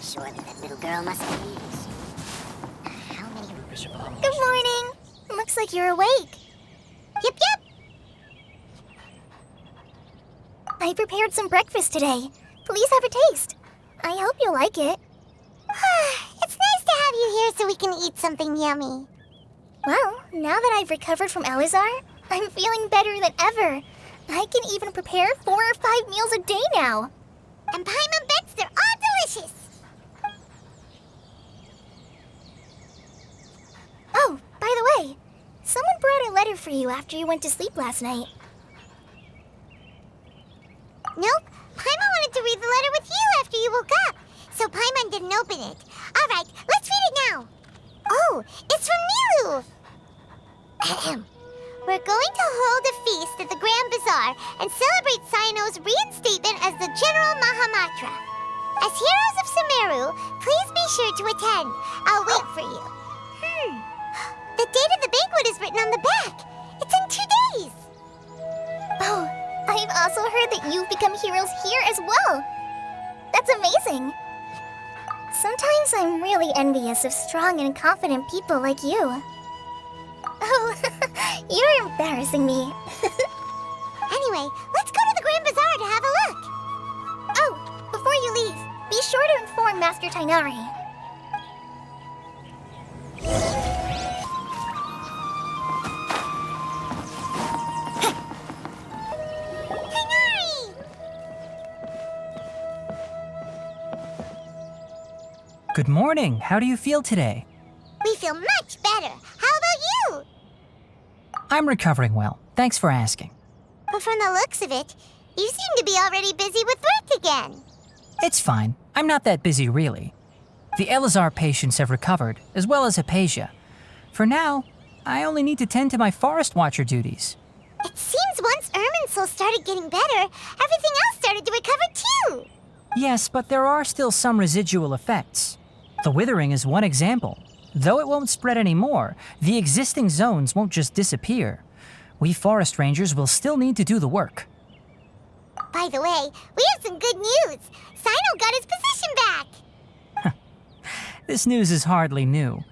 Surely that little girl must be his. How many... Good morning! Looks like you're awake. Yep, yep! I prepared some breakfast today. Please have a taste. I hope you like it. It's nice to have you here so we can eat something yummy. Well, now that I've recovered from Elazar, I'm feeling better than ever. I can even prepare 4 or 5 meals a day now. And Paimon bets they're all delicious. Oh, by the way, someone brought a letter for you after you went to sleep last night. Nope, Paimon wanted to read the letter with you after you woke up, so Paimon didn't open it. All right, let's read it now. Oh, it's from Nilu. We're going to hold a feast at the Grand Bazaar and celebrate Cyno's reinstatement as the General Mahamatra. As heroes of Sumeru, please be sure to attend. I'll wait for you. The date of the banquet is written on the back. It's in 2 days. Oh, I've also heard that you've become heroes here as well. That's amazing. Sometimes I'm really envious of strong and confident people like you. Oh, you're embarrassing me. Anyway, let's go to the Grand Bazaar to have a look. Oh, before you leave, be sure to inform Master Tighnari. Tighnari! Good morning. How do you feel today? We feel much better. How about you? I'm recovering well. Thanks for asking. But from the looks of it, you seem to be already busy with work again. It's fine. I'm not that busy, really. The Elazar patients have recovered, as well as Hypatia. For now, I only need to tend to my Forest Watcher duties. It seems once Irminsul started getting better, everything else started to recover too. Yes, but there are still some residual effects. The withering is one example. Though it won't spread anymore, the existing zones won't just disappear. We forest rangers will still need to do the work. By the way, we have some good news. Cyno got his position back. This news is hardly new.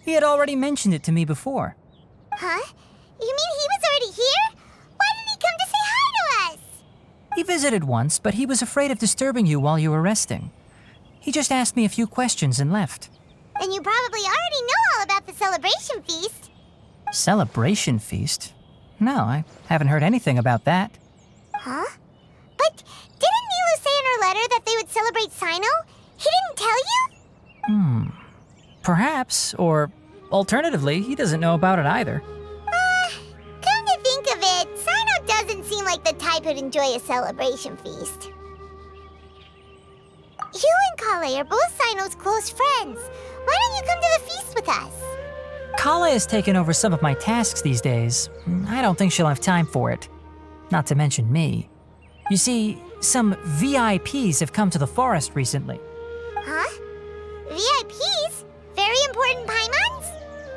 He had already mentioned it to me before. Huh? You mean he was already here? Why didn't he come to say hi to us? He visited once, but he was afraid of disturbing you while you were resting. He just asked me a few questions and left. Then you probably already know all about the celebration feast. Celebration feast? No, I haven't heard anything about that. Huh? But didn't Nilu say in her letter that they would celebrate Cyno? He didn't tell you? Perhaps, or alternatively, he doesn't know about it either. Come to think of it, Cyno doesn't seem like the type who'd enjoy a celebration feast. You and Collei are both Cyno's close friends. Why don't you come to the feast with us? Collei has taken over some of my tasks these days. I don't think she'll have time for it. Not to mention me. You see, some VIPs have come to the forest recently. Huh? VIPs? Very important Paimons?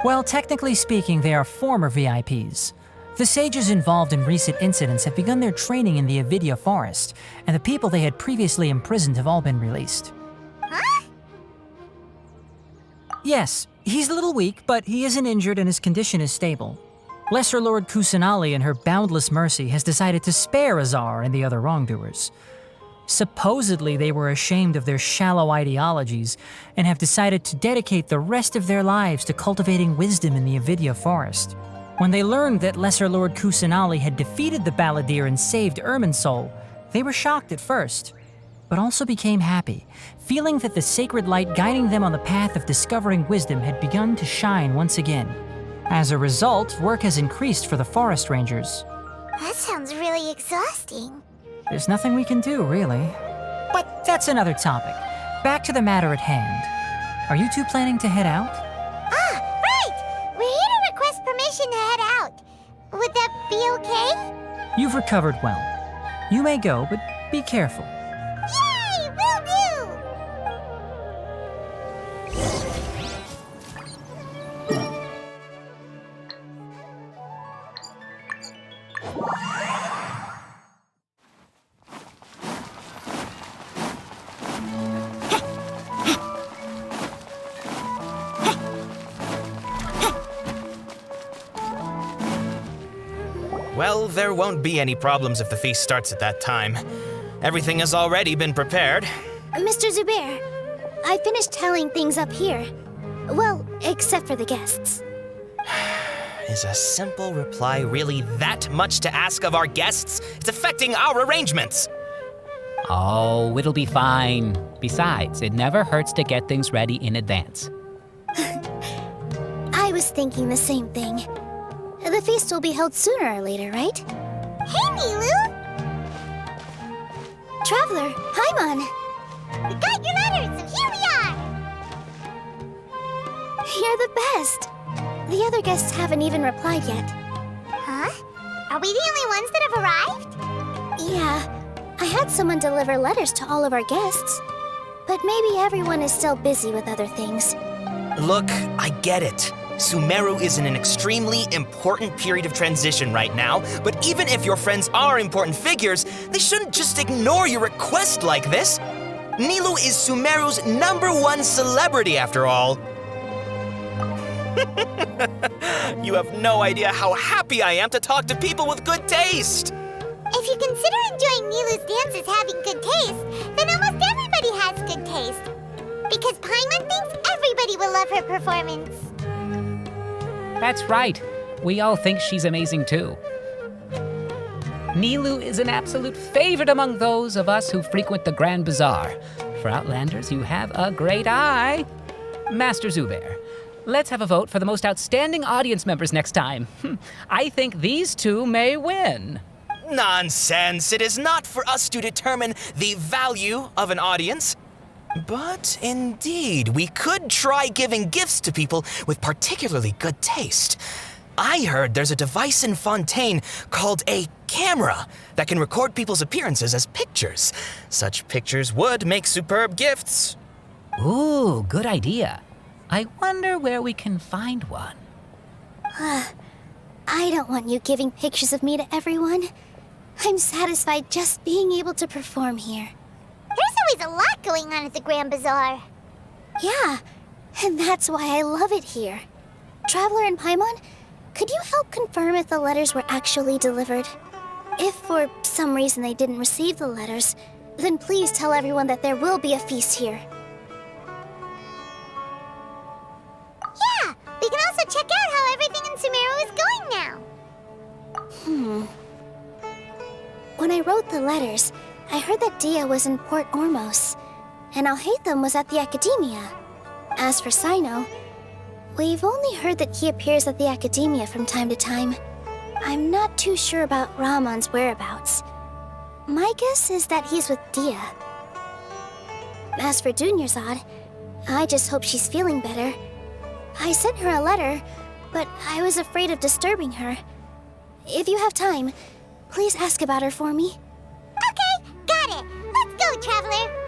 Well, technically speaking, they are former VIPs. The sages involved in recent incidents have begun their training in the Avidya forest, and the people they had previously imprisoned have all been released. Huh? Yes, he's a little weak, but he isn't injured and his condition is stable. Lesser Lord Kusanali, in her boundless mercy, has decided to spare Azar and the other wrongdoers. Supposedly, they were ashamed of their shallow ideologies and have decided to dedicate the rest of their lives to cultivating wisdom in the Avidya forest. When they learned that Lesser Lord Kusanali had defeated the Balladeer and saved Irminsul, they were shocked at first, but also became happy, feeling that the sacred light guiding them on the path of discovering wisdom had begun to shine once again. As a result, work has increased for the forest rangers. That sounds really exhausting. There's nothing we can do, really. But that's another topic. Back to the matter at hand. Are you two planning to head out? Ah, right! We're here to request permission to head out. Would that be okay? You've recovered well. You may go, but be careful. Yay! Will do! Well, there won't be any problems if the feast starts at that time. Everything has already been prepared. Mr. Zubair, I finished tallying things up here. Well, except for the guests. Is a simple reply really that much to ask of our guests? It's affecting our arrangements. Oh, it'll be fine. Besides, it never hurts to get things ready in advance. I was thinking the same thing. The feast will be held sooner or later, right? Hey, Nilu! Traveler, Paimon! We got your letters, and here we are! You're the best! The other guests haven't even replied yet. Huh? Are we the only ones that have arrived? Yeah, I had someone deliver letters to all of our guests. But maybe everyone is still busy with other things. Look, I get it. Sumeru is in an extremely important period of transition right now, but even if your friends are important figures, they shouldn't just ignore your request like this. Nilu is Sumeru's #1 celebrity after all. You have no idea how happy I am to talk to people with good taste. If you consider enjoying Nilu's dances having good taste, then almost everybody has good taste. Because Paimon thinks everybody will love her performance. That's right. We all think she's amazing too. Nilu is an absolute favorite among those of us who frequent the Grand Bazaar. For Outlanders, you have a great eye. Master Zubair, let's have a vote for the most outstanding audience members next time. I think these two may win. Nonsense. It is not for us to determine the value of an audience. But indeed, we could try giving gifts to people with particularly good taste. I heard there's a device in Fontaine called a camera that can record people's appearances as pictures. Such pictures would make superb gifts. Ooh, good idea. I wonder where we can find one. I don't want you giving pictures of me to everyone. I'm satisfied just being able to perform here. There's always a lot going on at the Grand Bazaar. Yeah, and that's why I love it here. Traveler and Paimon, could you help confirm if the letters were actually delivered? If for some reason they didn't receive the letters, then please tell everyone that there will be a feast here. Yeah, we can also check out how everything in Sumeru is going now. When I wrote the letters, I heard that Dia was in Port Ormos, and Alhaitham was at the Akademiya. As for Sino, we've only heard that he appears at the Akademiya from time to time. I'm not too sure about Ramon's whereabouts. My guess is that he's with Dia. As for Dunyarzad, I just hope she's feeling better. I sent her a letter, but I was afraid of disturbing her. If you have time, please ask about her for me. Okay, got it. Let's go, Traveler.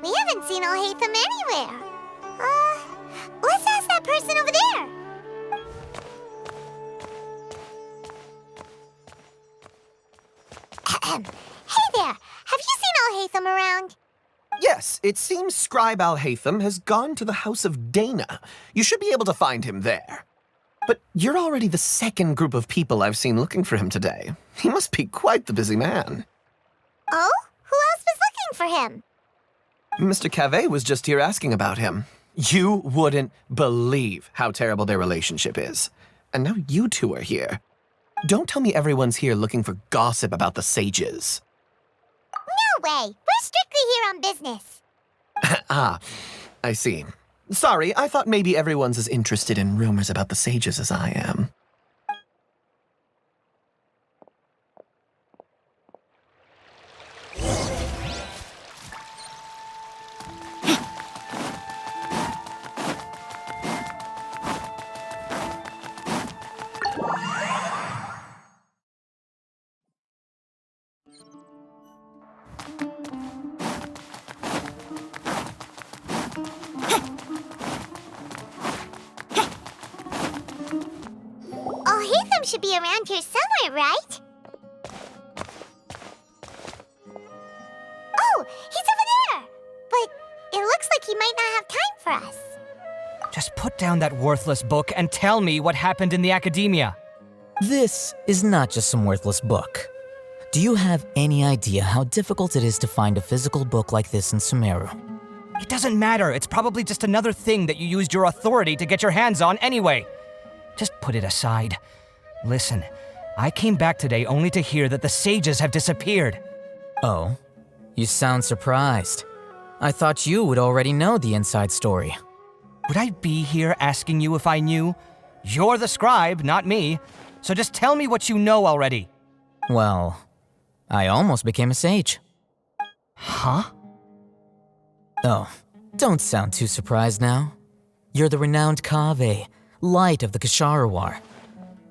We haven't seen Alhaitham anywhere. Let's ask that person over there. Hey there, have you seen Alhaitham around? Yes, it seems Scribe Alhaitham has gone to the house of Daena. You should be able to find him there. But you're already the second group of people I've seen looking for him today. He must be quite the busy man. Oh? Who else was looking for him? Mr. Cave was just here asking about him. You wouldn't believe how terrible their relationship is. And now you two are here. Don't tell me everyone's here looking for gossip about the sages. No way. We're strictly here on business. Ah, I see. Sorry, I thought maybe everyone's as interested in rumors about the sages as I am. should be around here somewhere, right? Oh, he's over there! But it looks like he might not have time for us. Just put down that worthless book and tell me what happened in the Akademiya. This is not just some worthless book. Do you have any idea how difficult it is to find a physical book like this in Sumeru? It doesn't matter. It's probably just another thing that you used your authority to get your hands on anyway. Just put it aside. Listen, I came back today only to hear that the sages have disappeared. Oh, you sound surprised. I thought you would already know the inside story. Would I be here asking you if I knew? You're the scribe, not me. So just tell me what you know already. Well, I almost became a sage. Huh? Oh, don't sound too surprised now. You're the renowned Kaveh, light of the Ksharawar.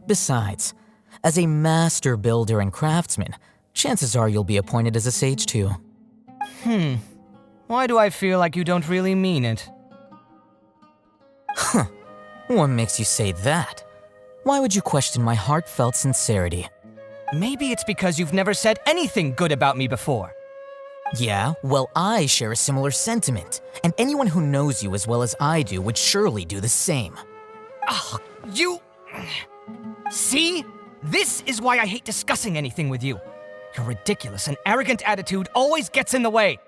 Besides, as a master builder and craftsman, chances are you'll be appointed as a sage too. Why do I feel like you don't really mean it? Huh. What makes you say that? Why would you question my heartfelt sincerity? Maybe it's because you've never said anything good about me before. Yeah, well, I share a similar sentiment, and anyone who knows you as well as I do would surely do the same. Ugh, you... See? This is why I hate discussing anything with you. Your ridiculous and arrogant attitude always gets in the way.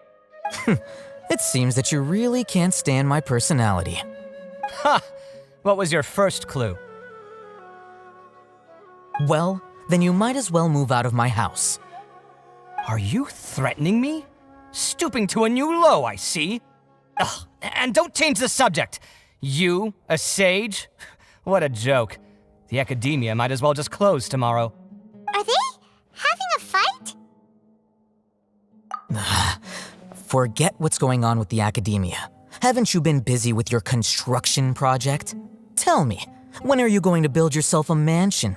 It seems that you really can't stand my personality. Ha! What was your first clue? Well, then you might as well move out of my house. Are you threatening me? Stooping to a new low, I see. Ugh, and don't change the subject. You, a sage? What a joke. The Akademiya might as well just close tomorrow. Are they having a fight? Forget what's going on with the Akademiya. Haven't you been busy with your construction project? Tell me, when are you going to build yourself a mansion?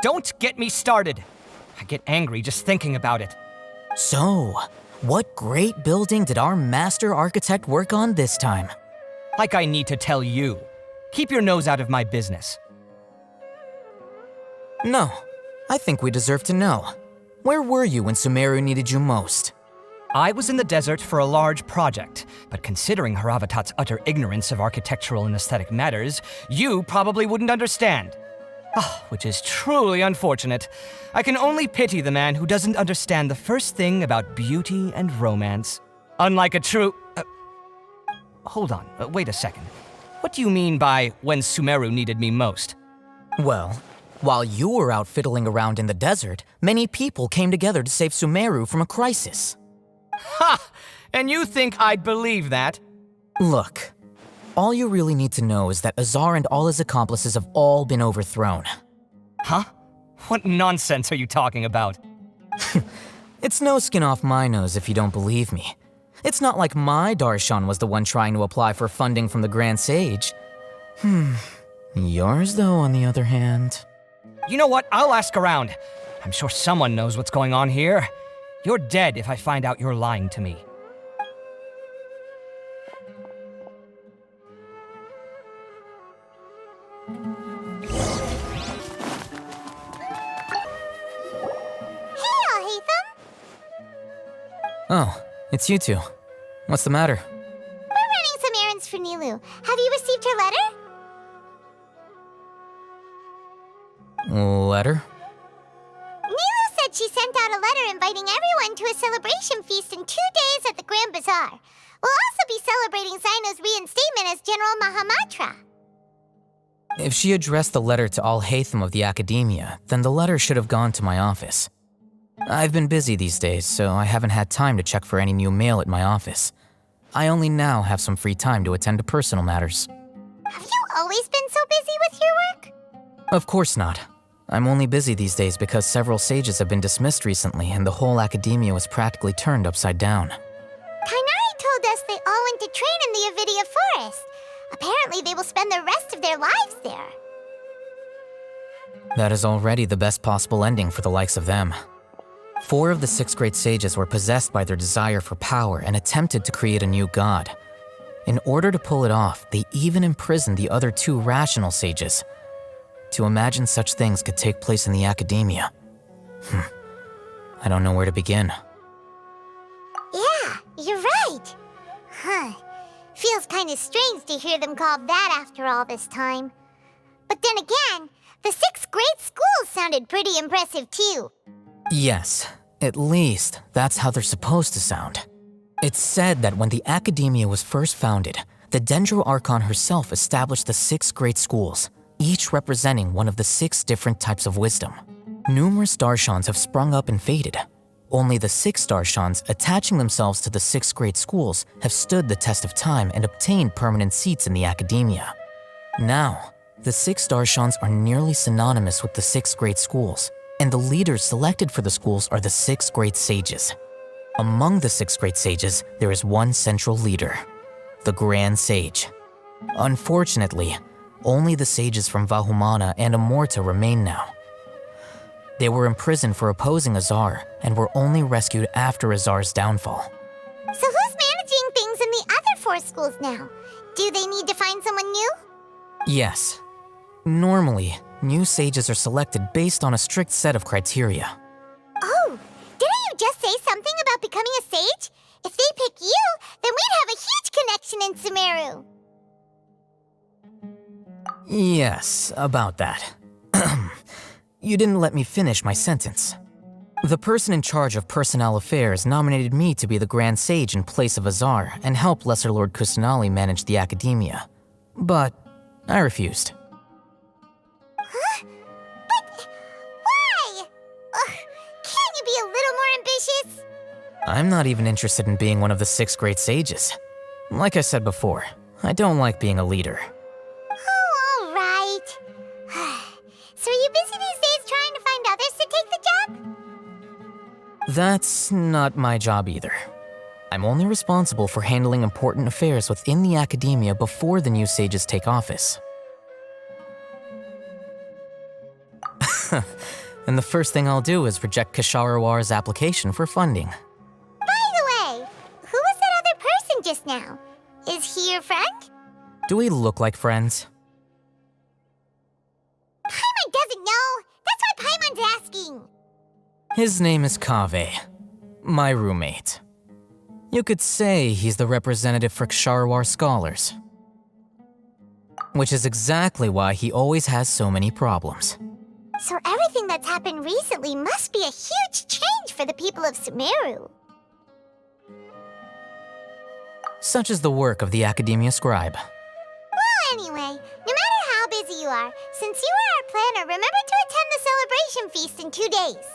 Don't get me started. I get angry just thinking about it. So, what great building did our master architect work on this time? Like I need to tell you. Keep your nose out of my business. No, I think we deserve to know. Where were you when Sumeru needed you most? I was in the desert for a large project, but considering Haravatat's utter ignorance of architectural and aesthetic matters, you probably wouldn't understand. Which is truly unfortunate. I can only pity the man who doesn't understand the first thing about beauty and romance. Unlike a true... hold on, wait a second. What do you mean by when Sumeru needed me most? Well, while you were out fiddling around in the desert, many people came together to save Sumeru from a crisis. Ha! And you think I'd believe that? Look, all you really need to know is that Azar and all his accomplices have all been overthrown. Huh? What nonsense are you talking about? It's no skin off my nose if you don't believe me. It's not like my Darshan was the one trying to apply for funding from the Grand Sage. Yours, though, on the other hand. You know what? I'll ask around. I'm sure someone knows what's going on here. You're dead if I find out you're lying to me. Hey, Alhaitham! Oh, it's you two. What's the matter? We're running some errands for Nilu. Have you received her letter? Letter? Nilu said she sent out a letter inviting everyone to a celebration feast in 2 days at the Grand Bazaar. We'll also be celebrating Zaino's reinstatement as General Mahamatra. If she addressed the letter to Alhaitham of the Akademiya, then the letter should have gone to my office. I've been busy these days, so I haven't had time to check for any new mail at my office. I only now have some free time to attend to personal matters. Have you always been so busy with your work? Of course not. I'm only busy these days because several sages have been dismissed recently and the whole Akademiya was practically turned upside down. Tighnari told us they all went to train in the Avidya forest. Apparently they will spend the rest of their lives there. That is already the best possible ending for the likes of them. 4 of the 6 great sages were possessed by their desire for power and attempted to create a new god. In order to pull it off, they even imprisoned the other 2 rational sages. to imagine such things could take place in the Akademiya. I don't know where to begin. Yeah, you're right. Huh. Feels kind of strange to hear them called that after all this time. But then again, the 6th grade schools sounded pretty impressive too. Yes, at least that's how they're supposed to sound. It's said that when the Akademiya was first founded, the Dendro Archon herself established the 6 great schools, each representing one of the 6 different types of wisdom. Numerous Darshans have sprung up and faded. Only the 6 Darshans attaching themselves to the 6 great schools have stood the test of time and obtained permanent seats in the Akademiya. Now, the 6 Darshans are nearly synonymous with the 6 great schools, and the leaders selected for the schools are the 6 great sages. Among the 6 great sages, there is one central leader, the Grand Sage. Unfortunately, only the sages from Vahumana and Amorta remain now. They were imprisoned for opposing Azar and were only rescued after Azar's downfall. So who's managing things in the other 4 schools now? Do they need to find someone new? Yes. Normally, new sages are selected based on a strict set of criteria. Oh, didn't you just say something about becoming a sage? If they pick you, then we'd have a huge connection in Sumeru. Yes, about that. You didn't let me finish my sentence. The person in charge of personnel affairs nominated me to be the Grand Sage in place of Azar and help Lesser Lord Kusanali manage the Akademiya. But I refused. Huh? But why? Can't you be a little more ambitious? I'm not even interested in being one of the 6 great sages. Like I said before, I don't like being a leader. Oh, all right. So are you busy these days trying to find others to take the job? That's not my job either. I'm only responsible for handling important affairs within the Akademiya before the new sages take office. And the first thing I'll do is reject Kasharawar's application for funding. By the way, who was that other person just now? Is he your friend? Do we look like friends? Paimon doesn't know. That's why Paimon's asking. His name is Kaveh, my roommate. You could say he's the representative for Ksharawar scholars. Which is exactly why he always has so many problems. So everything that's happened recently must be a huge change for the people of Sumeru. Such is the work of the Akademiya scribe. Well, anyway, no matter how busy you are, since you are our planner, remember to attend the celebration feast in 2 days.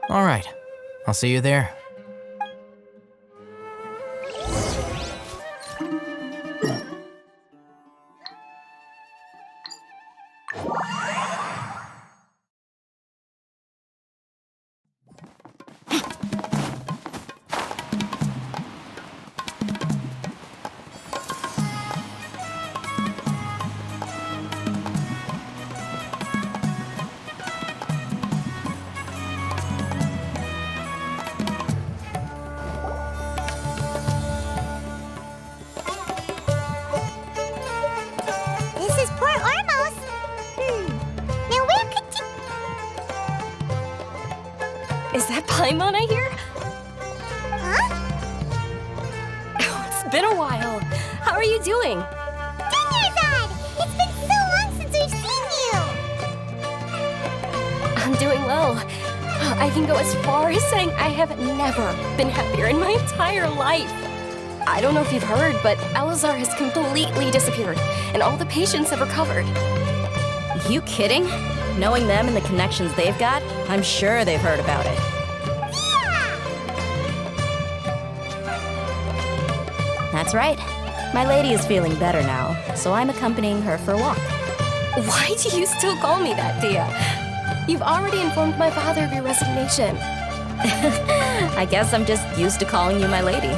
All right, I'll see you there. This is Port Ormos. Now where could you... Is that Paimon I hear? Huh? Oh, it's been a while. How are you doing? Dinnerzad! It's been so long since we've seen you! I'm doing well. I can go as far as saying I have never been happier in my entire life. I don't know if you've heard, but Elazar has completely disappeared, and all the patients have recovered. You kidding? Knowing them and the connections they've got, I'm sure they've heard about it. That's right. My lady is feeling better now, so I'm accompanying her for a walk. Why do you still call me that, Dia? You've already informed my father of your resignation. I guess I'm just used to calling you my lady.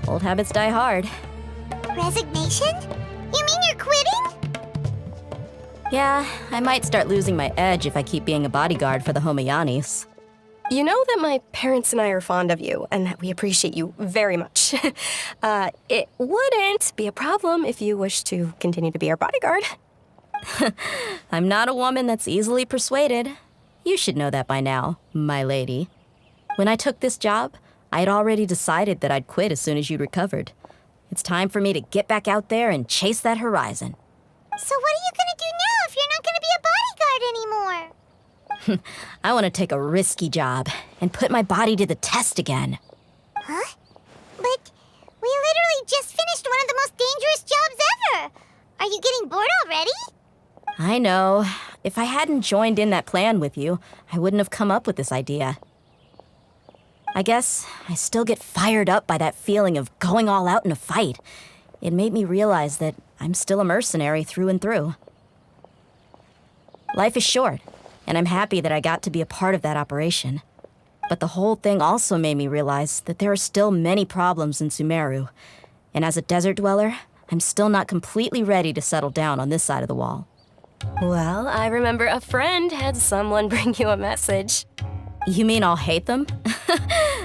Old habits die hard. Resignation? You mean you're quitting? Yeah, I might start losing my edge if I keep being a bodyguard for the Homayanis. You know that my parents and I are fond of you, and that we appreciate you very much. It wouldn't be a problem if you wish to continue to be our bodyguard. I'm not a woman that's easily persuaded. You should know that by now, my lady. When I took this job, I had already decided that I'd quit as soon as you'd recovered. It's time for me to get back out there and chase that horizon. So what are you gonna do now if you're not gonna be a bodyguard anymore? I want to take a risky job and put my body to the test again. Huh? But we literally just finished one of the most dangerous jobs ever! Are you getting bored already? I know. If I hadn't joined in that plan with you, I wouldn't have come up with this idea. I guess I still get fired up by that feeling of going all out in a fight. It made me realize that I'm still a mercenary through and through. Life is short, and I'm happy that I got to be a part of that operation. But the whole thing also made me realize that there are still many problems in Sumeru, and as a desert dweller, I'm still not completely ready to settle down on this side of the wall. Well, I remember a friend had someone bring you a message. You mean Alhaitham?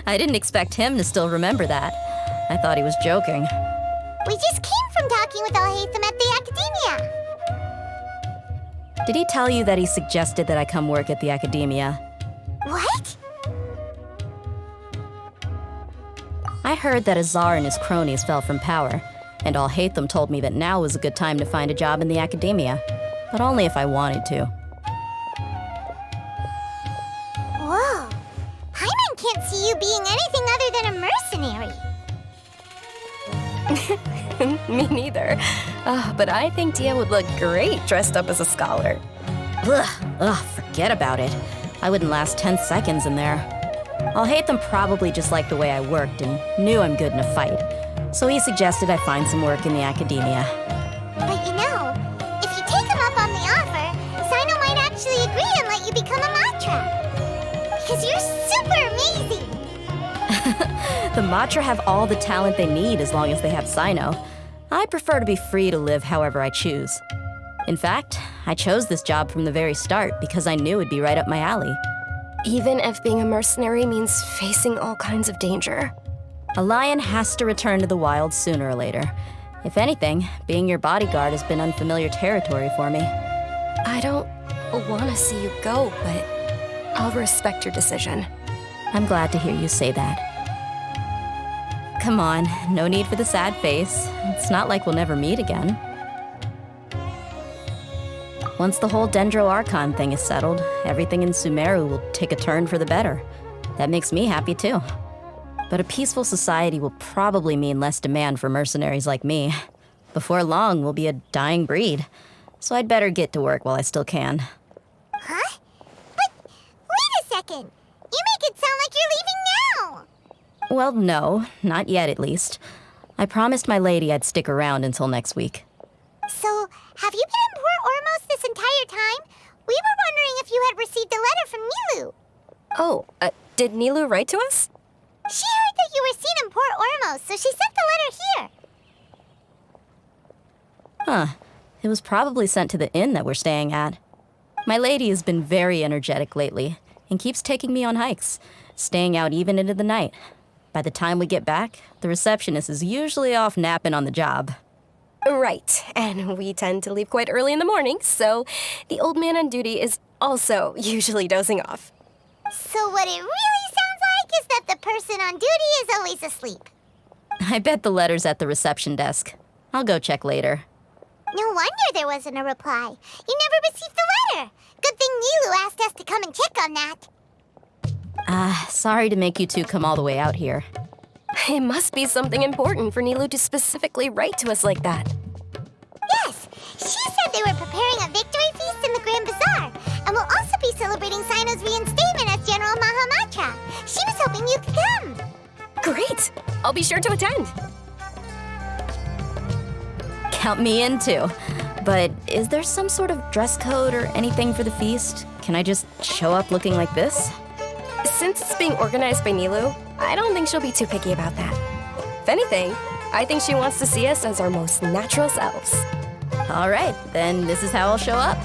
I didn't expect him to still remember that. I thought he was joking. We just came from talking with Alhaitham at the Akademiya. Did he tell you that he suggested that I come work at the Akademiya? What? I heard that Azar and his cronies fell from power, and Alhaitham told me that now was a good time to find a job in the Akademiya, but only if I wanted to. Whoa. Hyman can't see you being anything other than a mercenary. Me neither. But I think Dia would look great dressed up as a scholar. Ugh, forget about it. I wouldn't last 10 seconds in there. Alhaitham probably just liked the way I worked and knew I'm good in a fight, so he suggested I find some work in the Akademiya. But you know, if you take him up on the offer, Sino might actually agree and let you become a Matra. Because you're super amazing! The Matra have all the talent they need as long as they have Sino. I prefer to be free to live however I choose. In fact, I chose this job from the very start because I knew it'd be right up my alley. Even if being a mercenary means facing all kinds of danger. A lion has to return to the wild sooner or later. If anything, being your bodyguard has been unfamiliar territory for me. I don't want to see you go, but I'll respect your decision. I'm glad to hear you say that. Come on, no need for the sad face. It's not like we'll never meet again. Once the whole Dendro Archon thing is settled, everything in Sumeru will take a turn for the better. That makes me happy too. But a peaceful society will probably mean less demand for mercenaries like me. Before long, we'll be a dying breed. So I'd better get to work while I still can. Huh? But wait a second! You make it sound like you're leaving now! Well, no, not yet at least. I promised my lady I'd stick around until next week. So, have you been in Port Ormos this entire time? We were wondering if you had received a letter from Nilu. Oh, did Nilu write to us? She heard that you were seen in Port Ormos, so she sent the letter here. Huh. It was probably sent to the inn that we're staying at. My lady has been very energetic lately and keeps taking me on hikes, staying out even into the night. By the time we get back, the receptionist is usually off napping on the job. Right, and we tend to leave quite early in the morning, so the old man on duty is also usually dozing off. So what it really sounds like is that the person on duty is always asleep. I bet the letter's at the reception desk. I'll go check later. No wonder there wasn't a reply. You never received the letter. Good thing Nilu asked us to come and check on that. Sorry to make you two come all the way out here. It must be something important for Nilu to specifically write to us like that. Yes, she said they were preparing a victory feast in the Grand Bazaar, and will also be celebrating Sino's reinstatement as General Mahamatra. She was hoping you could come. Great! I'll be sure to attend. Count me in too. But is there some sort of dress code or anything for the feast? Can I just show up looking like this? Since it's being organized by Nilu, I don't think she'll be too picky about that. If anything, I think she wants to see us as our most natural selves. All right, then this is how I'll show up.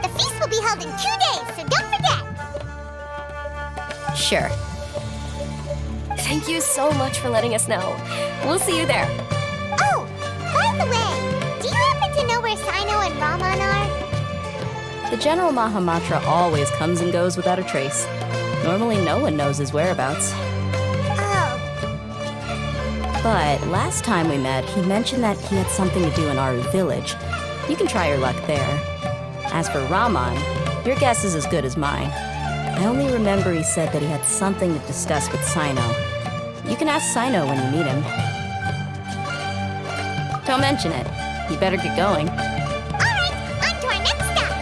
The feast will be held in 2 days, so don't forget. Sure. Thank you so much for letting us know. We'll see you there. Oh, by the way, do you happen to know where Sino and Raman are? The General Mahamatra always comes and goes without a trace. Normally no one knows his whereabouts. Oh, But last time we met, he mentioned that he had something to do in Aaru Village. You can try your luck there. As for Raman, your guess is as good as mine. I only remember he said that he had something to discuss with Sino. You can ask Sino when you meet him. Don't mention it. You better get going. alright, on to our next stop.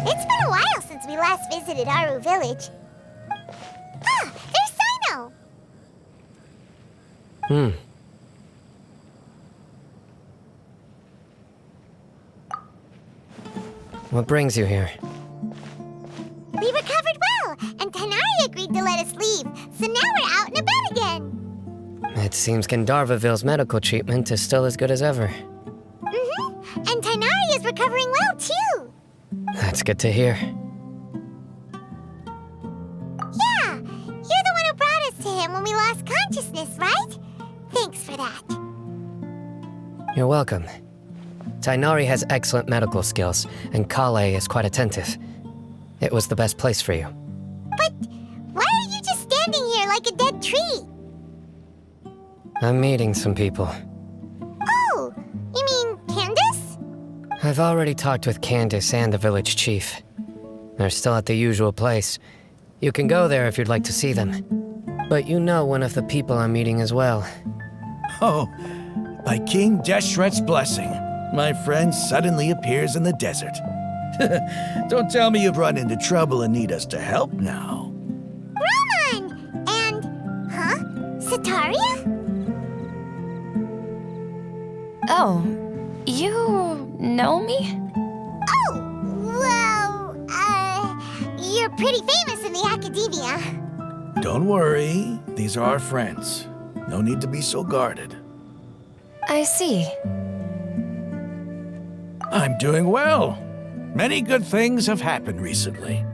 It's been a while since we last visited Aaru Village. Ah, there's Sino! What brings you here? We recovered well, and Tighnari agreed to let us leave, so now we're out and about again. It seems Gandharvaville's medical treatment is still as good as ever. And Tighnari is recovering well, too. That's good to hear. Yeah, you're the one who brought us to him when we lost consciousness, right? Thanks for that. You're welcome. Tighnari has excellent medical skills, and Collei is quite attentive. It was the best place for you. But why are you just standing here like a dead tree? I'm meeting some people. Oh, you mean Candace? I've already talked with Candace and the village chief. They're still at the usual place. You can go there if you'd like to see them. But you know one of the people I'm meeting as well. Oh, by King Deshret's blessing, my friend suddenly appears in the desert. Don't tell me you've run into trouble and need us to help now. Raman! And, Sataria? Oh, you know me? Oh, well, you're pretty famous in the Akademiya. Don't worry, these are our friends. No need to be so guarded. I see. I'm doing well. Many good things have happened recently.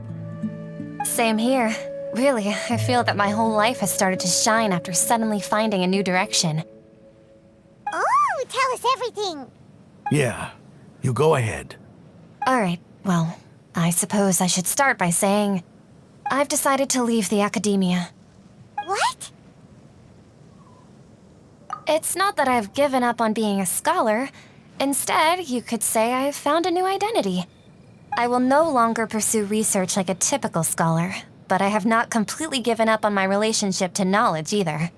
Same here. Really, I feel that my whole life has started to shine after suddenly finding a new direction. Oh, tell us everything. Yeah, you go ahead. Alright, well, I suppose I should start by saying I've decided to leave the Akademiya. What? It's not that I've given up on being a scholar. Instead, you could say I've found a new identity. I will no longer pursue research like a typical scholar, but I have not completely given up on my relationship to knowledge either.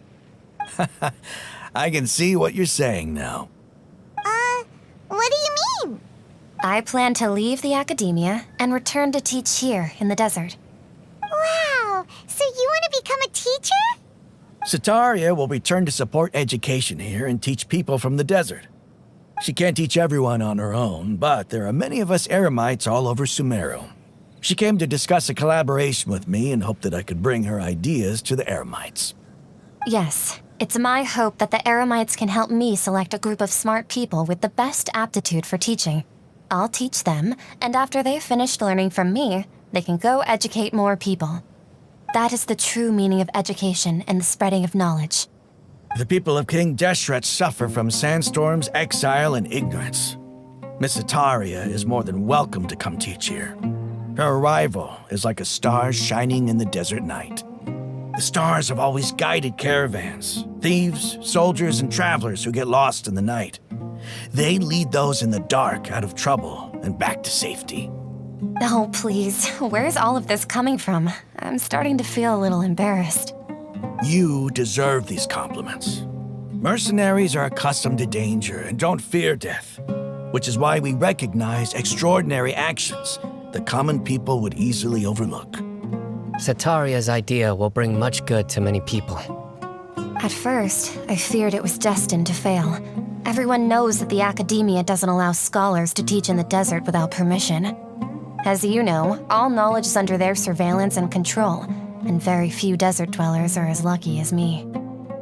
I can see what you're saying now. What do you mean? I plan to leave the Akademiya and return to teach here in the desert. Wow, so you want to become a teacher? Sataria will return to support education here and teach people from the desert. She can't teach everyone on her own, but there are many of us Eremites all over Sumeru. She came to discuss a collaboration with me and hoped that I could bring her ideas to the Eremites. Yes, it's my hope that the Eremites can help me select a group of smart people with the best aptitude for teaching. I'll teach them, and after they've finished learning from me, they can go educate more people. That is the true meaning of education and the spreading of knowledge. The people of King Deshret suffer from sandstorms, exile, and ignorance. Miss Sataria is more than welcome to come teach here. Her arrival is like a star shining in the desert night. The stars have always guided caravans, thieves, soldiers, and travelers who get lost in the night. They lead those in the dark out of trouble and back to safety. Oh, please, where's all of this coming from? I'm starting to feel a little embarrassed. You deserve these compliments. Mercenaries are accustomed to danger and don't fear death, which is why we recognize extraordinary actions that common people would easily overlook. Sataria's idea will bring much good to many people. At first, I feared it was destined to fail. Everyone knows that the Akademiya doesn't allow scholars to teach in the desert without permission. As you know, all knowledge is under their surveillance and control, and very few desert dwellers are as lucky as me.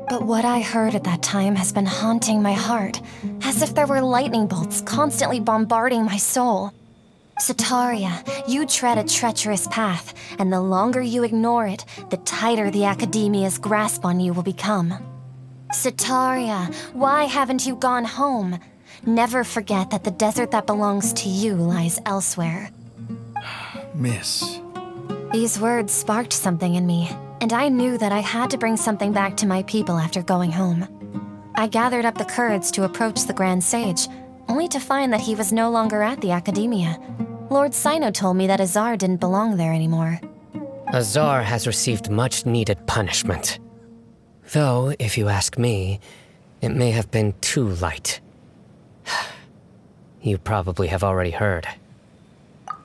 But what I heard at that time has been haunting my heart, as if there were lightning bolts constantly bombarding my soul. Sataria, you tread a treacherous path, and the longer you ignore it, the tighter the Akademiya's grasp on you will become. Sataria, why haven't you gone home? Never forget that the desert that belongs to you lies elsewhere. Miss. These words sparked something in me, and I knew that I had to bring something back to my people after going home. I gathered up the courage to approach the Grand Sage, only to find that he was no longer at the Akademiya. Lord Sino told me that Azar didn't belong there anymore. Azar has received much-needed punishment. Though, if you ask me, it may have been too light. You probably have already heard.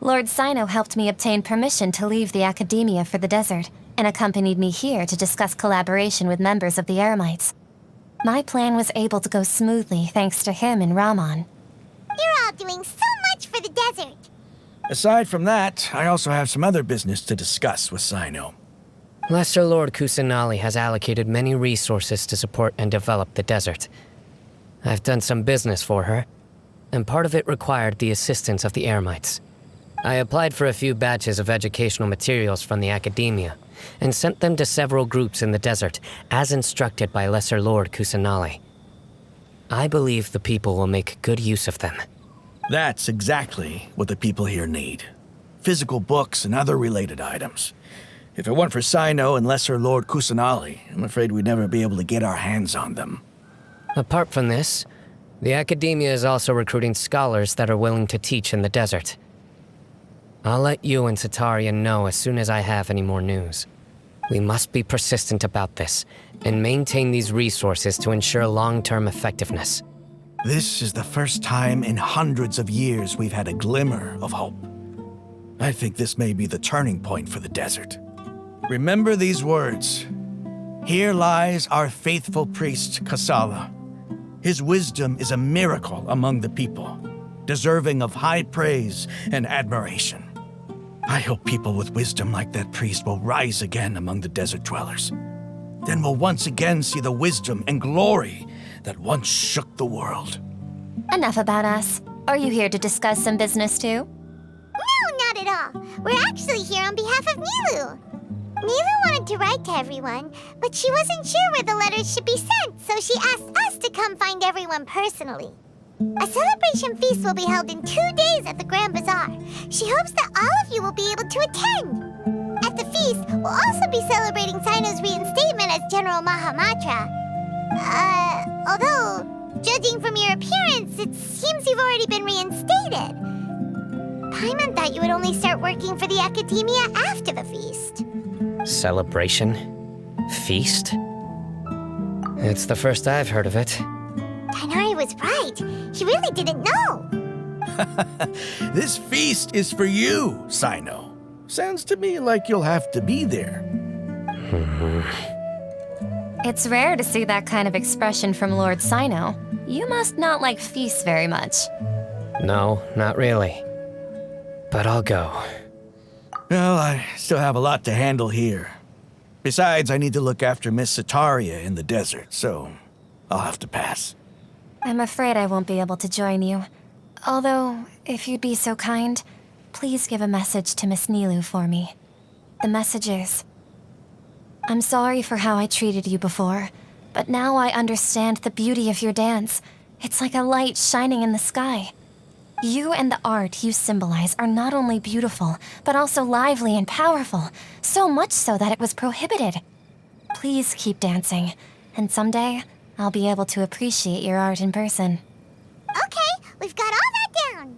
Lord Sino helped me obtain permission to leave the Akademiya for the desert, and accompanied me here to discuss collaboration with members of the Eremites. My plan was able to go smoothly thanks to him and Rahman. You're all doing so much for the desert. Aside from that, I also have some other business to discuss with Sino. Lesser Lord Kusanali has allocated many resources to support and develop the desert. I've done some business for her, and part of it required the assistance of the Eremites. I applied for a few batches of educational materials from the Akademiya, and sent them to several groups in the desert, as instructed by Lesser Lord Kusanali. I believe the people will make good use of them. That's exactly what the people here need. Physical books and other related items. If it weren't for Sino and Lesser Lord Kusanali, I'm afraid we'd never be able to get our hands on them. Apart from this, the Akademiya is also recruiting scholars that are willing to teach in the desert. I'll let you and Sataria know as soon as I have any more news. We must be persistent about this, and maintain these resources to ensure long-term effectiveness. This is the first time in hundreds of years we've had a glimmer of hope. I think this may be the turning point for the desert. Remember these words. Here lies our faithful priest, Kasala. His wisdom is a miracle among the people, deserving of high praise and admiration. I hope people with wisdom like that priest will rise again among the desert dwellers. Then we'll once again see the wisdom and glory that once shook the world. Enough about us. Are you here to discuss some business too? No, not at all. We're actually here on behalf of Nilu. Nilu wanted to write to everyone, but she wasn't sure where the letters should be sent, so she asked us to come find everyone personally. A celebration feast will be held in 2 days at the Grand Bazaar. She hopes that all of you will be able to attend. At the feast, we'll also be celebrating Sino's reinstatement as General Mahamatra. Although, judging from your appearance, it seems you've already been reinstated. Paimon thought you would only start working for the Akademiya after the feast. Celebration? Feast? It's the first I've heard of it. Tighnari was right. He really didn't know. This feast is for you, Sino. Sounds to me like you'll have to be there. It's rare to see that kind of expression from Lord Sino. You must not like feasts very much. No, not really. But I'll go. Well, I still have a lot to handle here. Besides, I need to look after Miss Sataria in the desert, so I'll have to pass. I'm afraid I won't be able to join you. Although, if you'd be so kind, please give a message to Miss Nilu for me. The message is, I'm sorry for how I treated you before, but now I understand the beauty of your dance. It's like a light shining in the sky. You and the art you symbolize are not only beautiful, but also lively and powerful, so much so that it was prohibited. Please keep dancing, and someday, I'll be able to appreciate your art in person. Okay, we've got all that down.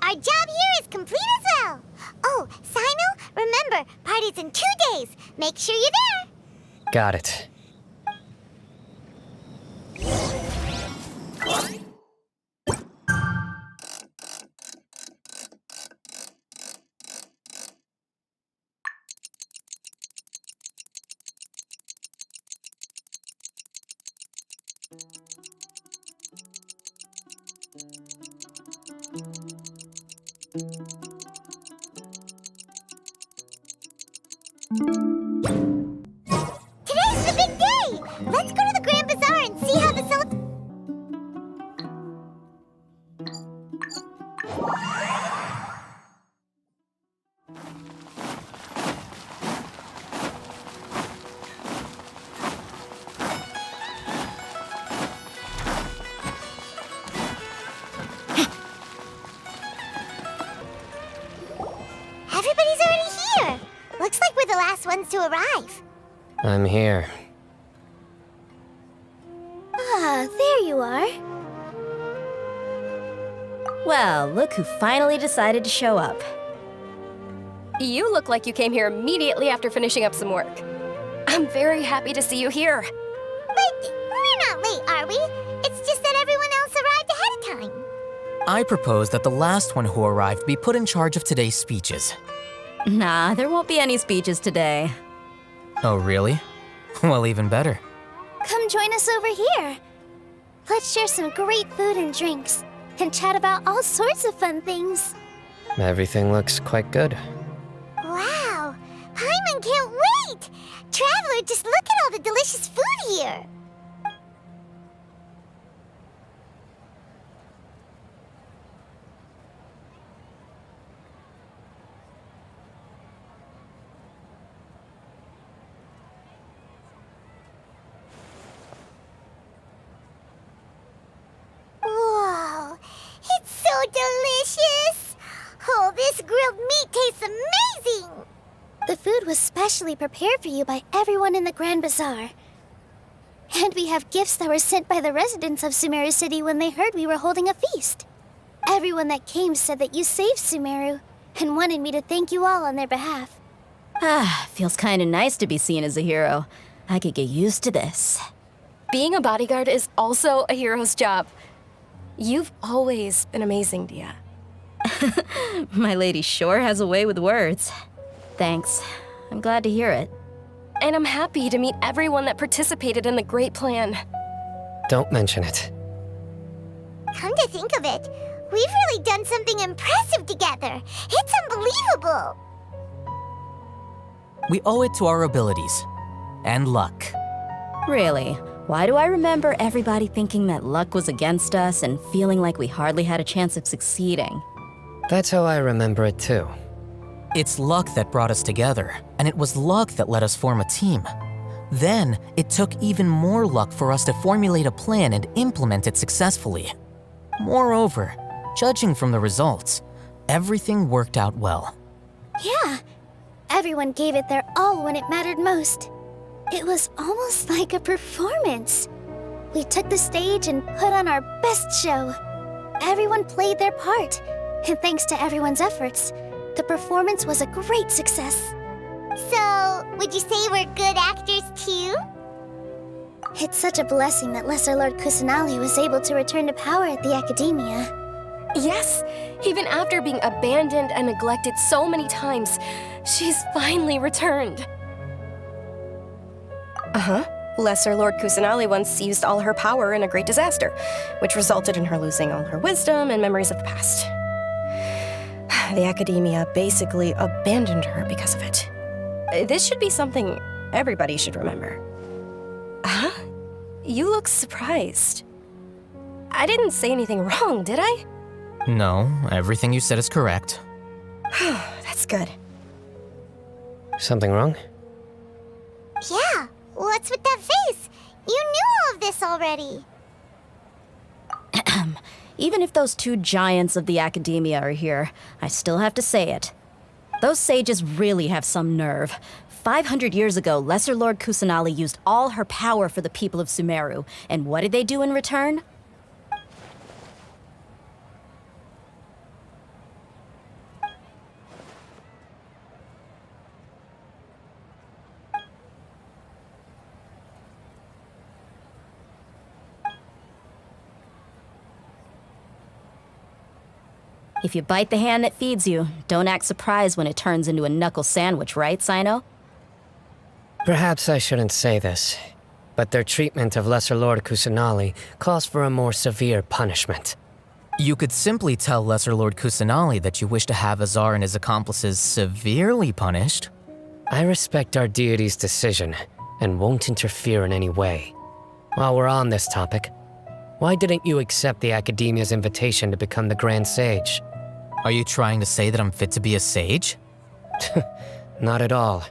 Our job here is complete as well. Oh, Sino, remember, party's in 2 days. Make sure you're there. Got it. last ones to arrive. I'm here. Ah, there you are. Well, look who finally decided to show up. You look like you came here immediately after finishing up some work. I'm very happy to see you here. But we're not late, are we? It's just that everyone else arrived ahead of time. I propose that the last one who arrived be put in charge of today's speeches. Nah, there won't be any speeches today. Oh, really? Well, even better. Come join us over here. Let's share some great food and drinks, and chat about all sorts of fun things. Everything looks quite good. Wow, Paimon can't wait! Traveler, just look at all the delicious food here. Whoa, it's so delicious! Oh, this grilled meat tastes amazing! The food was specially prepared for you by everyone in the Grand Bazaar. And we have gifts that were sent by the residents of Sumeru City when they heard we were holding a feast. Everyone that came said that you saved Sumeru, and wanted me to thank you all on their behalf. Ah, feels kinda nice to be seen as a hero. I could get used to this. Being a bodyguard is also a hero's job. You've always been amazing, Dia. My lady sure has a way with words. Thanks. I'm glad to hear it. And I'm happy to meet everyone that participated in the great plan. Don't mention it. Come to think of it, we've really done something impressive together. It's unbelievable. We owe it to our abilities. And luck. Really? Why do I remember everybody thinking that luck was against us and feeling like we hardly had a chance of succeeding? That's how I remember it too. It's luck that brought us together, and it was luck that let us form a team. Then, it took even more luck for us to formulate a plan and implement it successfully. Moreover, judging from the results, everything worked out well. Yeah, everyone gave it their all when it mattered most. It was almost like a performance. We took the stage and put on our best show. Everyone played their part, and thanks to everyone's efforts, the performance was a great success. So, would you say we're good actors too? It's such a blessing that Lesser Lord Kusanali was able to return to power at the Akademiya. Yes, even after being abandoned and neglected so many times, she's finally returned. Lesser Lord Kusanali once used all her power in a great disaster, which resulted in her losing all her wisdom and memories of the past. The Akademiya basically abandoned her because of it. This should be something everybody should remember. Huh? You look surprised. I didn't say anything wrong, did I? No, everything you said is correct. That's good. Something wrong? Yeah, what's with that face? You knew all of this already. Even if those two giants of the Akademiya are here, I still have to say it. Those sages really have some nerve. 500 years ago, Lesser Lord Kusanali used all her power for the people of Sumeru, and what did they do in return? If you bite the hand that feeds you, don't act surprised when it turns into a knuckle sandwich, right, Sino? Perhaps I shouldn't say this, but their treatment of Lesser Lord Kusanali calls for a more severe punishment. You could simply tell Lesser Lord Kusanali that you wish to have Azar and his accomplices severely punished. I respect our deity's decision and won't interfere in any way. While we're on this topic, why didn't you accept the Akademiya's invitation to become the Grand Sage? Are you trying to say that I'm fit to be a sage? Not at all.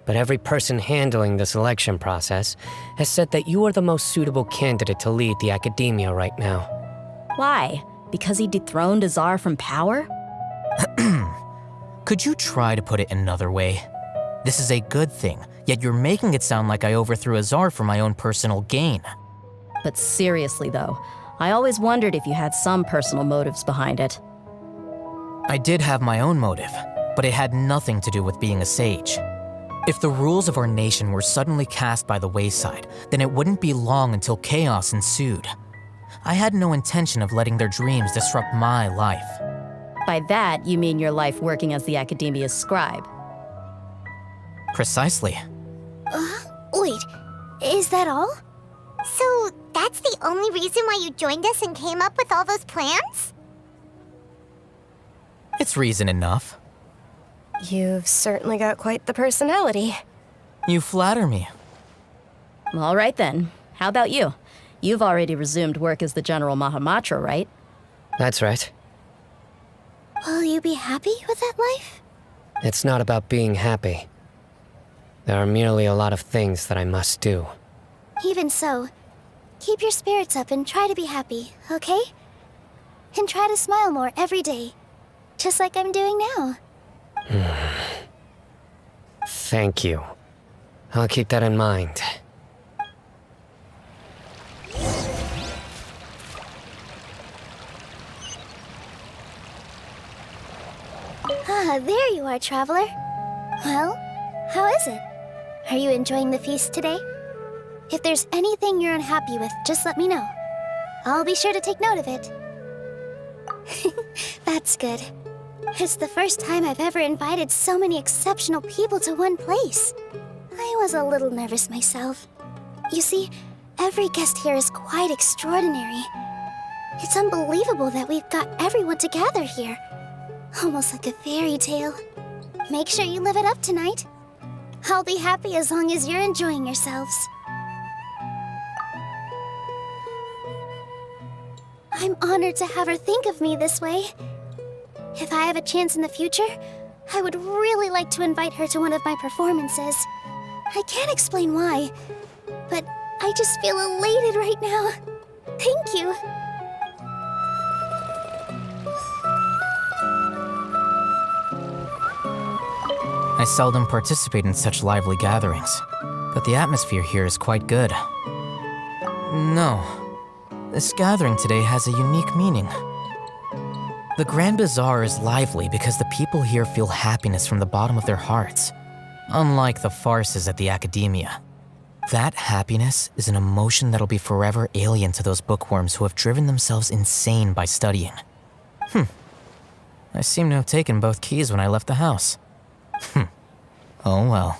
But every person handling the selection process has said that you are the most suitable candidate to lead the Akademiya right now. Why? Because he dethroned Azar from power? Could you try to put it another way? This is a good thing, yet you're making it sound like I overthrew Azar for my own personal gain. But seriously, though, I always wondered if you had some personal motives behind it. I did have my own motive, but it had nothing to do with being a sage. If the rules of our nation were suddenly cast by the wayside, then it wouldn't be long until chaos ensued. I had no intention of letting their dreams disrupt my life. By that, you mean your life working as the Akademiya's scribe. Precisely. Wait, is that all? So, that's the only reason why you joined us and came up with all those plans? It's reason enough. You've certainly got quite the personality. You flatter me. All right then. How about you? You've already resumed work as the General Mahamatra, right? That's right. Will you be happy with that life? It's not about being happy. There are merely a lot of things that I must do. Even so, keep your spirits up and try to be happy, okay? And try to smile more every day, just like I'm doing now. Thank you. I'll keep that in mind. Ah, there you are, traveler. Well, how is it? Are you enjoying the feast today? If there's anything you're unhappy with, just let me know. I'll be sure to take note of it. That's good. It's the first time I've ever invited so many exceptional people to one place. I was a little nervous myself. You see, every guest here is quite extraordinary. It's unbelievable that we've got everyone together here. Almost like a fairy tale. Make sure you live it up tonight. I'll be happy as long as you're enjoying yourselves. I'm honored to have her think of me this way. If I have a chance in the future, I would really like to invite her to one of my performances. I can't explain why, but I just feel elated right now. Thank you. I seldom participate in such lively gatherings, but the atmosphere here is quite good. No, this gathering today has a unique meaning. The Grand Bazaar is lively because the people here feel happiness from the bottom of their hearts, unlike the farces at the Akademiya. That happiness is an emotion that'll be forever alien to those bookworms who have driven themselves insane by studying. I seem to have taken both keys when I left the house. Oh well.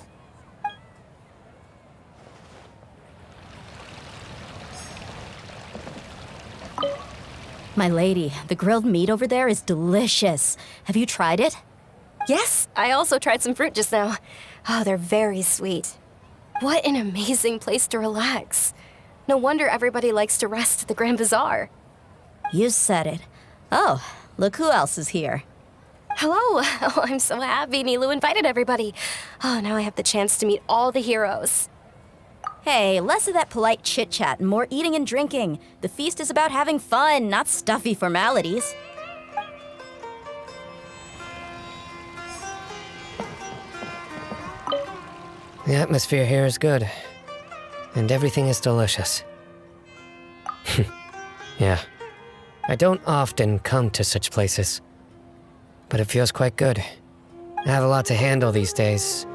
My lady, the grilled meat over there is delicious. Have you tried it? Yes, I also tried some fruit just now. Oh, they're very sweet. What an amazing place to relax. No wonder everybody likes to rest at the Grand Bazaar. You said it. Oh, look who else is here. Hello. Oh, I'm so happy Nilu invited everybody. Oh, now I have the chance to meet all the heroes. Hey, less of that polite chit-chat and more eating and drinking. The feast is about having fun, not stuffy formalities. The atmosphere here is good, and everything is delicious. Yeah, I don't often come to such places, but it feels quite good. I have a lot to handle these days.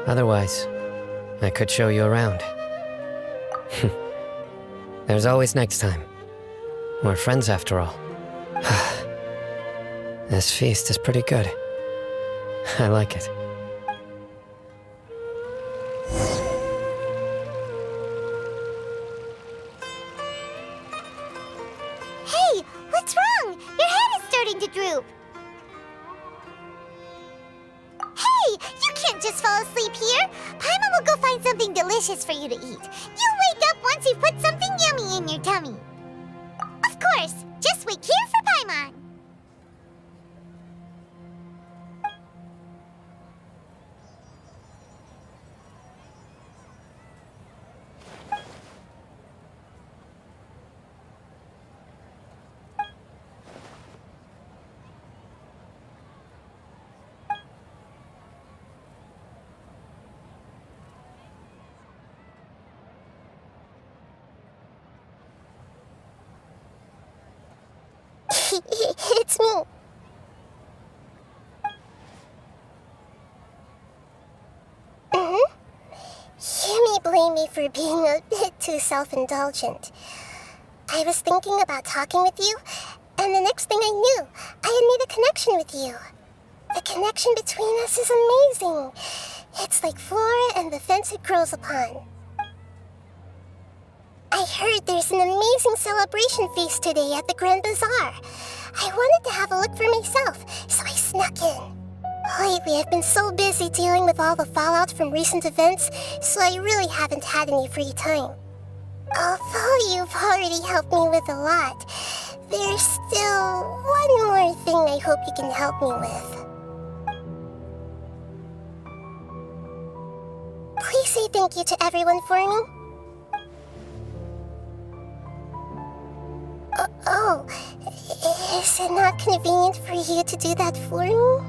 Otherwise, I could show you around. There's always next time. We're friends after all. This feast is pretty good. I like it. Hey, what's wrong? Your head is starting to droop. Hey, you can't just fall asleep here. Paimon will go find something delicious for you to eat. You'll wake up once you've put something yummy in your tummy. Of course, just wait here for Paimon. It's me. You may blame me for being a bit too self-indulgent. I was thinking about talking with you, and the next thing I knew, I had made a connection with you. The connection between us is amazing. It's like flora and the fence it grows upon. I heard there's an amazing celebration feast today at the Grand Bazaar. I wanted to have a look for myself, so I snuck in. Lately, I've been so busy dealing with all the fallout from recent events, so I really haven't had any free time. Although you've already helped me with a lot, there's still one more thing I hope you can help me with. Please say thank you to everyone for me. Oh, is it not convenient for you to do that for me?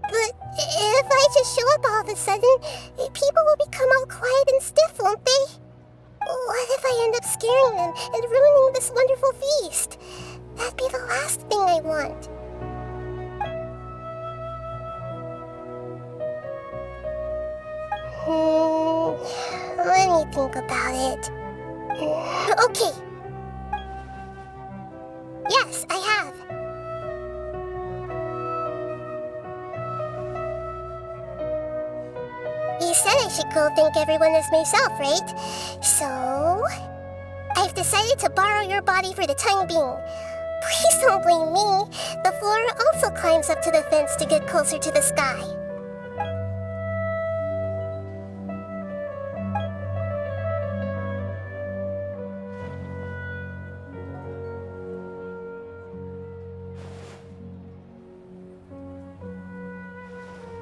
But if I just show up all of a sudden, people will become all quiet and stiff, won't they? What if I end up scaring them and ruining this wonderful feast? That'd be the last thing I want. Let me think about it. Okay. Yes, I have. You said I should go thank everyone as myself, right? So, I've decided to borrow your body for the time being. Please don't blame me. The flora also climbs up to the fence to get closer to the sky.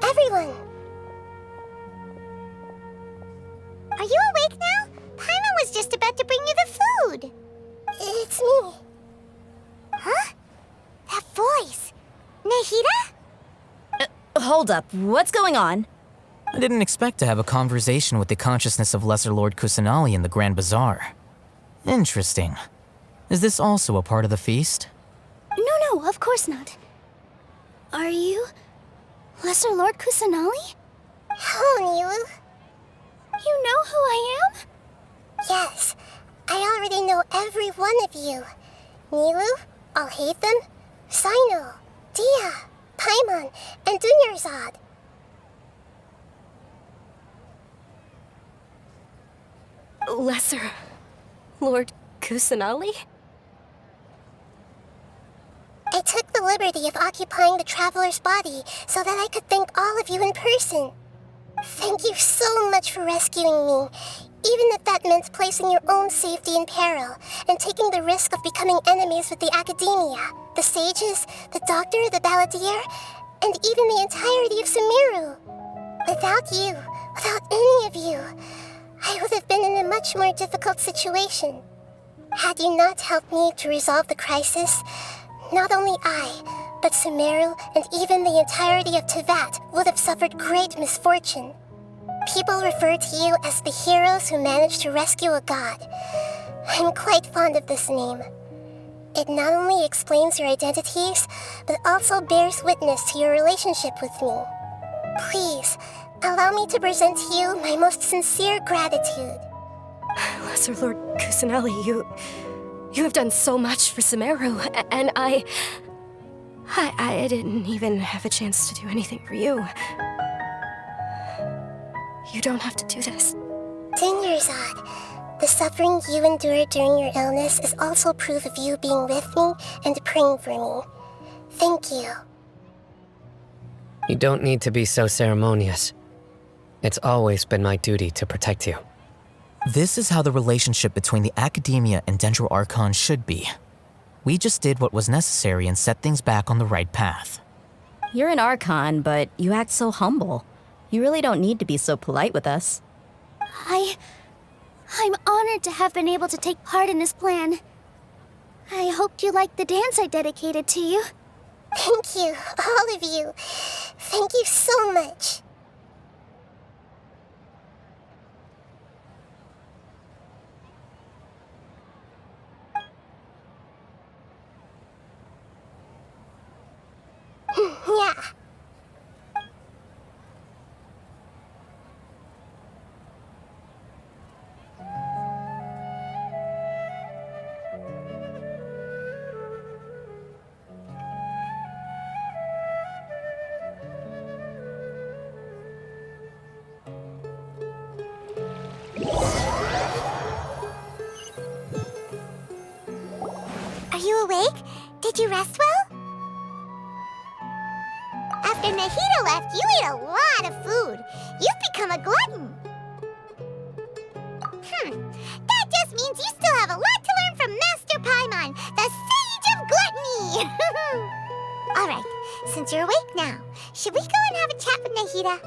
Everyone! Are you awake now? Paimon was just about to bring you the food. It's me. Huh? That voice. Nahida? Hold up, what's going on? I didn't expect to have a conversation with the consciousness of Lesser Lord Kusanali in the Grand Bazaar. Interesting. Is this also a part of the feast? No, of course not. Are you Lesser Lord Kusanali? Hello, Nilu. You know who I am? Yes, I already know every one of you. Nilu, Alhaitham, Sino, Dia, Paimon, and Dunyarzad. Lesser Lord Kusanali? I took the liberty of occupying the traveler's body so that I could thank all of you in person. Thank you so much for rescuing me, even if that meant placing your own safety in peril and taking the risk of becoming enemies with the Akademiya, the sages, the doctor, the balladeer, and even the entirety of Sumeru. Without you, without any of you, I would have been in a much more difficult situation. Had you not helped me to resolve the crisis, not only I, but Sumeru and even the entirety of Teyvat would have suffered great misfortune. People refer to you as the heroes who managed to rescue a god. I'm quite fond of this name. It not only explains your identities, but also bears witness to your relationship with me. Please, allow me to present to you my most sincere gratitude. Lesser Lord Kusanali, you have done so much for Sumeru, and I didn't even have a chance to do anything for you. You don't have to do this. Dunyarzad, the suffering you endured during your illness is also proof of you being with me and praying for me. Thank you. You don't need to be so ceremonious. It's always been my duty to protect you. This is how the relationship between the Akademiya and Dendro Archon should be. We just did what was necessary and set things back on the right path. You're an Archon, but you act so humble. You really don't need to be so polite with us. I'm honored to have been able to take part in this plan. I hoped you liked the dance I dedicated to you. Thank you, all of you. Thank you so much. Did you rest well? After Nahida left, you ate a lot of food. You've become a glutton. That just means you still have a lot to learn from Master Paimon, the Sage of Gluttony! Alright, since you're awake now, should we go and have a chat with Nahida?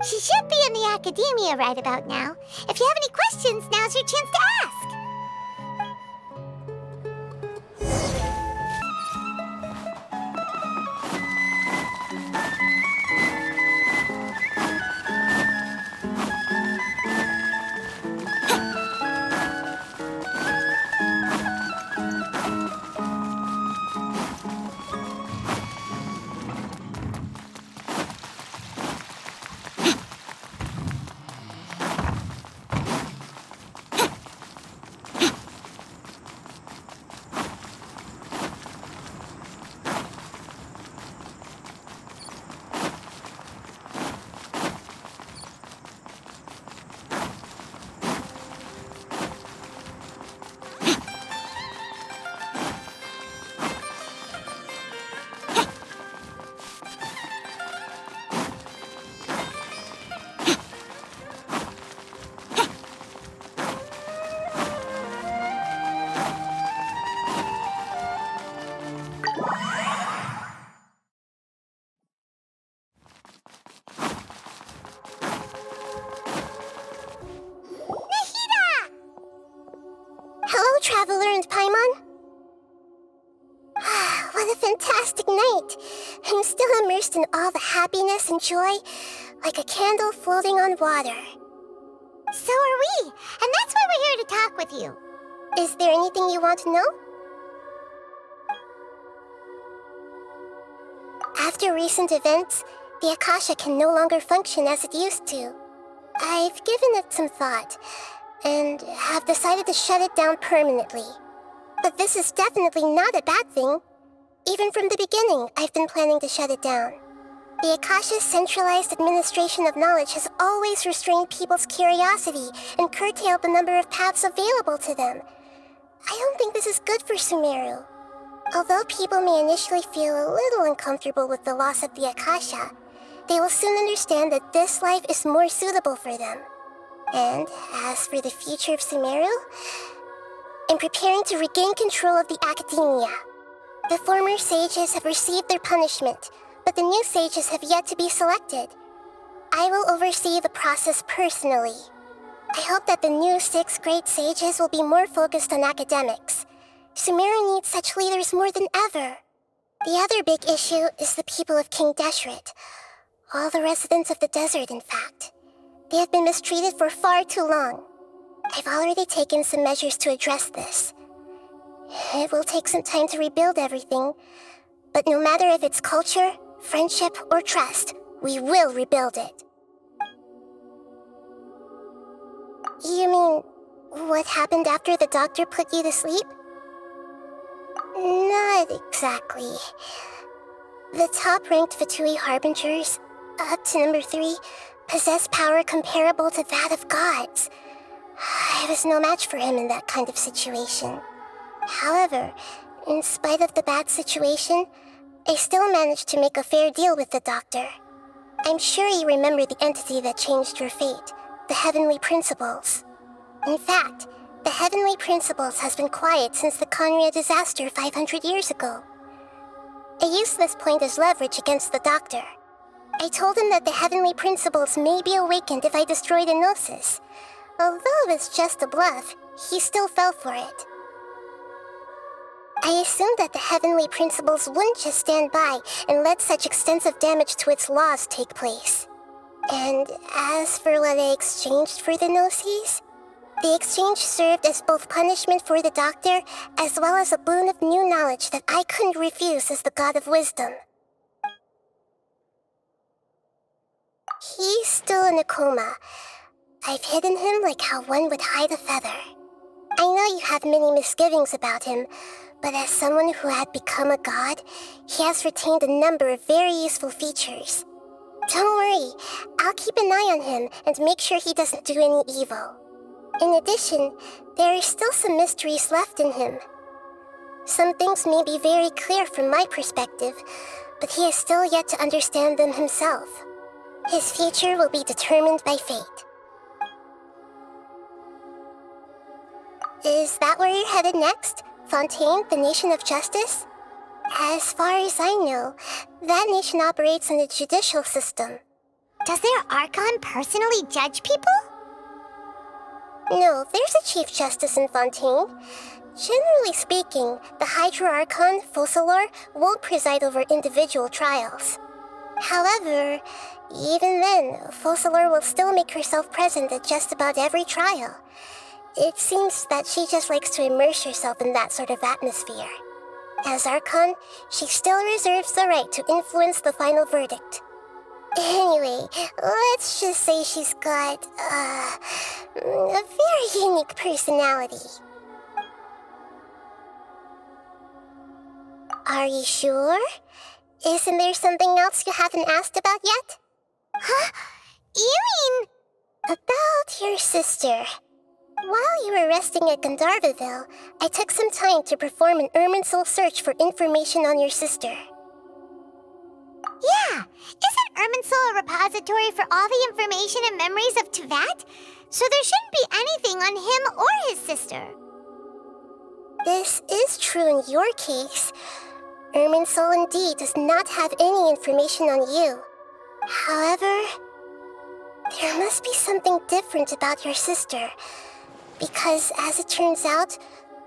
She should be in the Akademiya right about now. If you have any questions, now's your chance to ask. Traveler and Paimon? What a fantastic night! I'm still immersed in all the happiness and joy, like a candle floating on water. So are we, and that's why we're here to talk with you. Is there anything you want to know? After recent events, the Akasha can no longer function as it used to. I've given it some thought, and have decided to shut it down permanently. But this is definitely not a bad thing. Even from the beginning, I've been planning to shut it down. The Akasha's centralized administration of knowledge has always restrained people's curiosity and curtailed the number of paths available to them. I don't think this is good for Sumeru. Although people may initially feel a little uncomfortable with the loss of the Akasha, they will soon understand that this life is more suitable for them. And as for the future of Sumeru, I'm preparing to regain control of the Akademiya. The former sages have received their punishment, but the new sages have yet to be selected. I will oversee the process personally. I hope that the new 6 great sages will be more focused on academics. Sumeru needs such leaders more than ever. The other big issue is the people of King Deshret. All the residents of the desert, in fact. They have been mistreated for far too long. I've already taken some measures to address this. It will take some time to rebuild everything, but no matter if it's culture, friendship, or trust, we will rebuild it. You mean, what happened after the doctor put you to sleep? Not exactly. The top-ranked Fatui Harbingers, up to number 3, possess power comparable to that of gods. I was no match for him in that kind of situation. However, in spite of the bad situation, I still managed to make a fair deal with the doctor. I'm sure you remember the entity that changed your fate, the Heavenly Principles. In fact, the Heavenly Principles has been quiet since the Conria disaster 500 years ago. I used this point as leverage against the doctor. I told him that the Heavenly Principles may be awakened if I destroyed Enosis. Although it's just a bluff, he still fell for it. I assumed that the Heavenly Principles wouldn't just stand by and let such extensive damage to its laws take place. And as for what I exchanged for the Gnosis, the exchange served as both punishment for the doctor as well as a boon of new knowledge that I couldn't refuse as the God of Wisdom. He's still in a coma. I've hidden him like how one would hide a feather. I know you have many misgivings about him, but as someone who had become a god, he has retained a number of very useful features. Don't worry, I'll keep an eye on him and make sure he doesn't do any evil. In addition, there are still some mysteries left in him. Some things may be very clear from my perspective, but he is still yet to understand them himself. His future will be determined by fate. Is that where you're headed next? Fontaine, the nation of justice? As far as I know, that nation operates in a judicial system. Does their Archon personally judge people? No, there's a Chief Justice in Fontaine. Generally speaking, the Hydra Archon, Focalor, won't preside over individual trials. However, even then, Focalor will still make herself present at just about every trial. It seems that she just likes to immerse herself in that sort of atmosphere. As Archon, she still reserves the right to influence the final verdict. Anyway, let's just say she's got, a very unique personality. Are you sure? Isn't there something else you haven't asked about yet? Huh? You mean... About your sister. While you were resting at Gandharvaville, I took some time to perform an Irminsul search for information on your sister. Yeah! Isn't Irminsul a repository for all the information and memories of Teyvat? So there shouldn't be anything on him or his sister. This is true in your case. Irminsul indeed does not have any information on you. However, there must be something different about your sister. Because, as it turns out,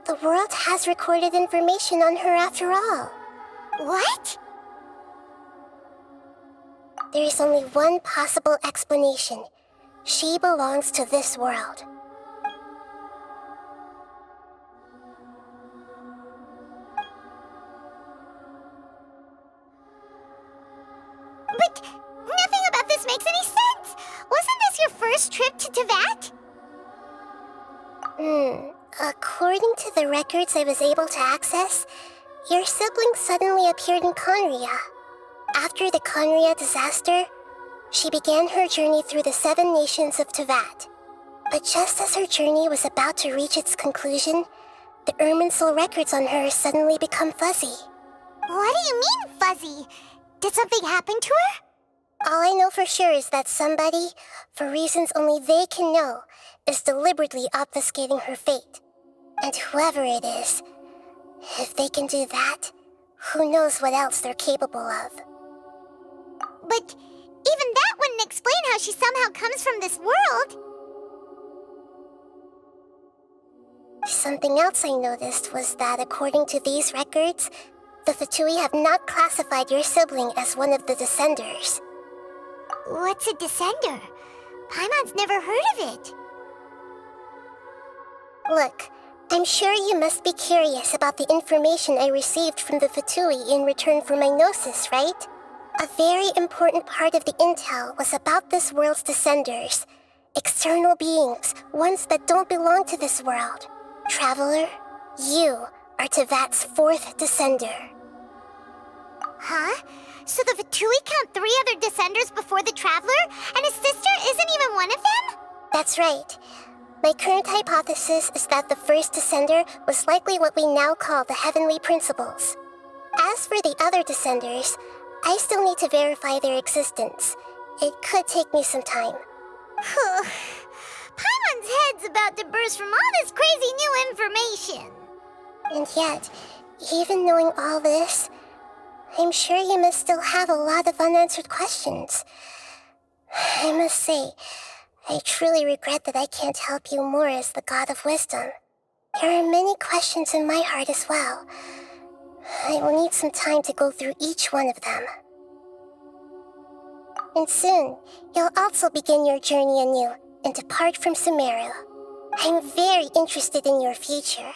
the world has recorded information on her after all. What? There is only one possible explanation. She belongs to this world. But nothing about this makes any sense! Wasn't this your first trip to Teyvat? According to the records I was able to access, your sibling suddenly appeared in Conria. After the Conria disaster, she began her journey through the 7 nations of Teyvat. But just as her journey was about to reach its conclusion, the Irminsul records on her suddenly become fuzzy. What do you mean, fuzzy? Did something happen to her? All I know for sure is that somebody, for reasons only they can know, is deliberately obfuscating her fate. And whoever it is, if they can do that, who knows what else they're capable of. But even that wouldn't explain how she somehow comes from this world. Something else I noticed was that according to these records, the Fatui have not classified your sibling as one of the Descenders. What's a Descender? Paimon's never heard of it. Look, I'm sure you must be curious about the information I received from the Fatui in return for my gnosis, right? A very important part of the intel was about this world's Descenders. External beings, ones that don't belong to this world. Traveler, you are Teyvat's 4th Descender. Huh? So the Fatui count 3 other Descenders before the Traveler, and his sister isn't even one of them? That's right. My current hypothesis is that the first Descender was likely what we now call the Heavenly Principles. As for the other Descenders, I still need to verify their existence. It could take me some time. Paimon's head's about to burst from all this crazy new information. And yet, even knowing all this, I'm sure you must still have a lot of unanswered questions. I must say, I truly regret that I can't help you more as the God of Wisdom. There are many questions in my heart as well. I will need some time to go through each one of them. And soon, you'll also begin your journey anew and depart from Sumeru. I'm very interested in your future.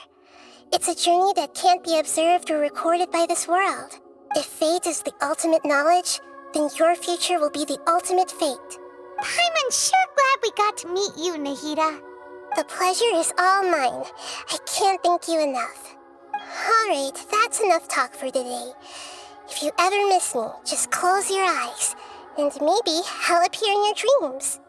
It's a journey that can't be observed or recorded by this world. If fate is the ultimate knowledge, then your future will be the ultimate fate. Paimon's sure glad we got to meet you, Nahida. The pleasure is all mine. I can't thank you enough. Alright, that's enough talk for today. If you ever miss me, just close your eyes, and maybe I'll appear in your dreams.